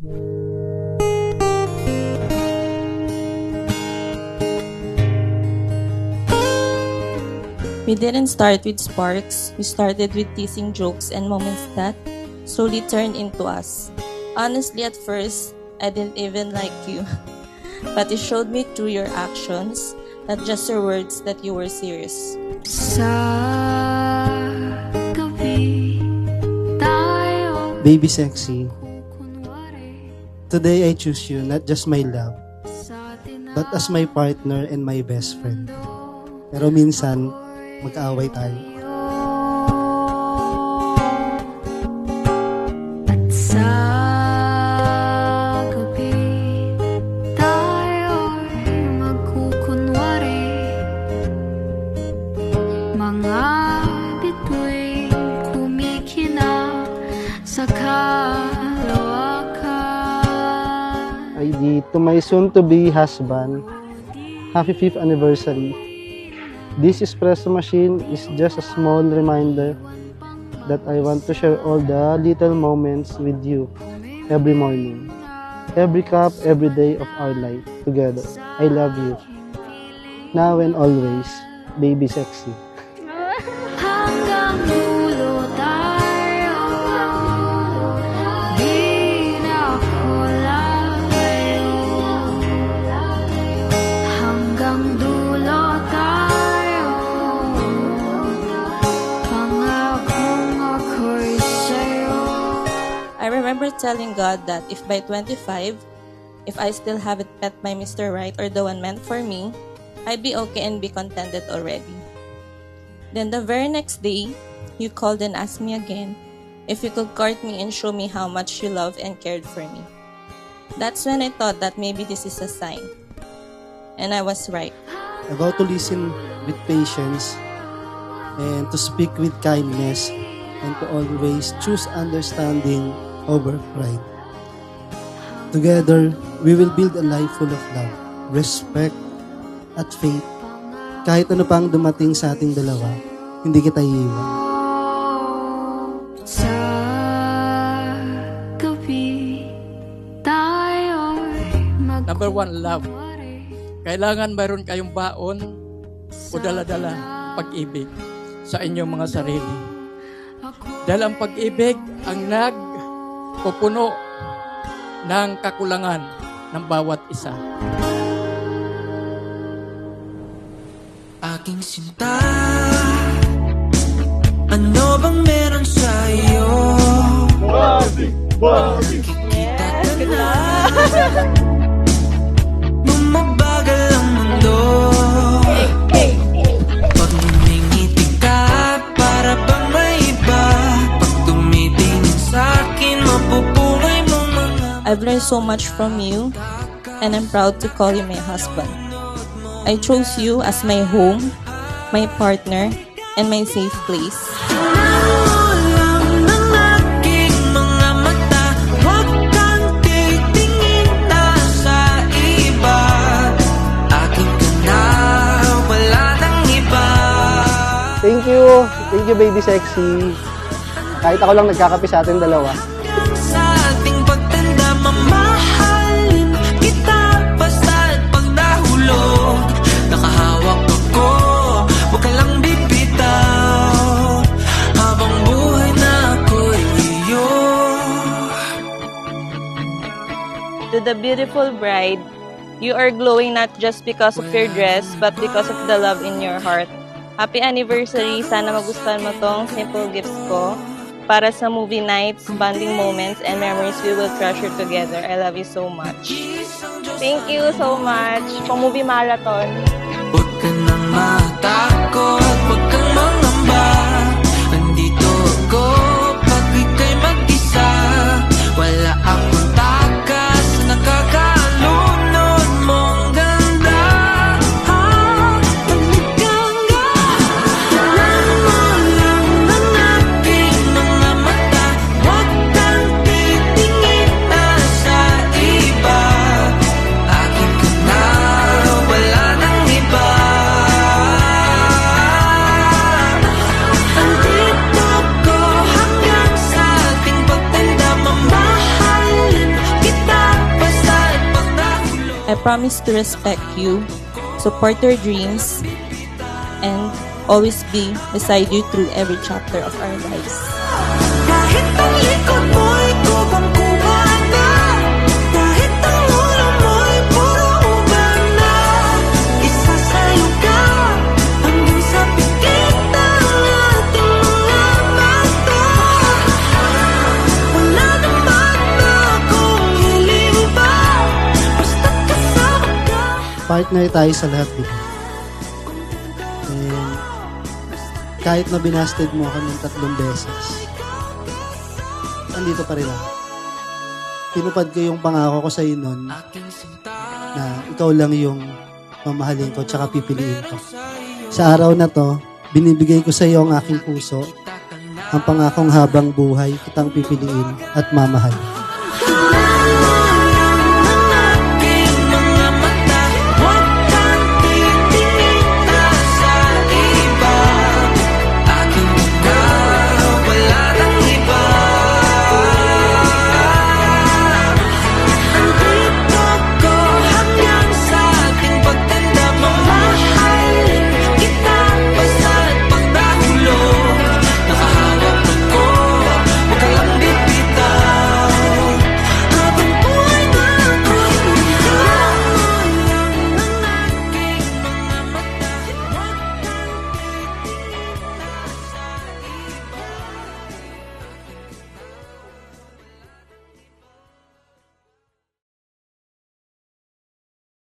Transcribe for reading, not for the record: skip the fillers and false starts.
We didn't start with sparks. We started with teasing jokes and moments that slowly turned into us. Honestly, at first, I didn't even like you. But you showed me through your actions, not just your words, that you were serious. Baby Sexy, today I choose you not just my love, but as my partner and my best friend. Pero minsan, mag-aaway tayo. At sa gabi, tayo'y magkukunwari. Mga bituin kumikina sa kalawakan. ID to my soon-to-be husband, happy 5th anniversary. This espresso machine is just a small reminder that I want to share all the little moments with you every morning, every cup, every day of our life together. I love you. Now and always, Baby Sexy. Hanggang dulo tayo, di na ako lalayo. Hanggang dulo tayo, pangakong ako'y sa'yo. I remember telling God that if by 25, if I still haven't met my Mr. Right or the one meant for me, I'd be okay and be contented already. Then the very next day, you called and asked me again if you could court me and show me how much you loved and cared for me. That's when I thought that maybe this is a sign. And I was right. I vow to listen with patience and to speak with kindness and to always choose understanding over pride. Together, we will build a life full of love, respect, at faith. Kahit ano pang dumating sa ating dalawa, hindi kita iiwan. Sa gabi, tayo'y Number 1, love. Kailangan mayroon kayong baon o dala-dala pag-ibig sa inyong mga sarili. Dahil ang pag-ibig ang nagpupuno ng kakulangan ng bawat isa. Aking sinta, ano bang meron sa'yo? Kikita ka na, bumabagal ang mundo. Pag numingiti ka, para bang may iba. Pag tumitingin sa'kin, mapupungay mong mga... I've learned so much from you, and I'm proud to call you my husband. I chose you as my home, my partner, and my safe place. Nawalan ng aking mga mata, huwag kang titingin na sa iba. Akin ka na, wala nang iba. Thank you, Baby Sexy. Kahit ako lang nagkakape sa ating dalawa. Sa ating pagtanda, mamahalin kita basta't pag nahulog. Nakahawak ako, huwag ka lang bibitaw. Habang buhay na ako'y iyo. To the beautiful bride, you are glowing not just because of your dress, but because of the love in your heart. Happy anniversary! Sana magustuhan mo tong simple gifts ko para sa movie nights, bonding moments, and memories we will treasure together. I love you so much. Thank you so much. Pang-movie marathon. Huwag ka nang matakot, huwag kang mangamba. Andito ako pag ika'y mag-isa. Wala akong takas, nakakalunod mong ganda. Paliganga, alam mo lang ng aking mga mata. Huwag kang titingin na sa iba. Akin ka na, wala nang iba. promise to respect you, support your dreams, and always be beside you through every chapter of our lives. Kahit ang likod mo'y kubang-kuba na, kahit ang ulo mo'y puro uban na, isasayo ka hanggang sa pikit ng ating mga mata. Wala naman akong hiling pa, basta't kasama ka. Partner tayo sa lahat, diba? And kahit na binasted mo ako ng 3 beses, nandito pa rin ako. Tinupad ko yung pangako ko sa iyo noon na ikaw lang yung mamahalin ko tsaka pipiliin ko. Sa araw na to, binibigay ko sa iyo ang aking puso, ang pangakong habang buhay kitang pipiliin at mamahal.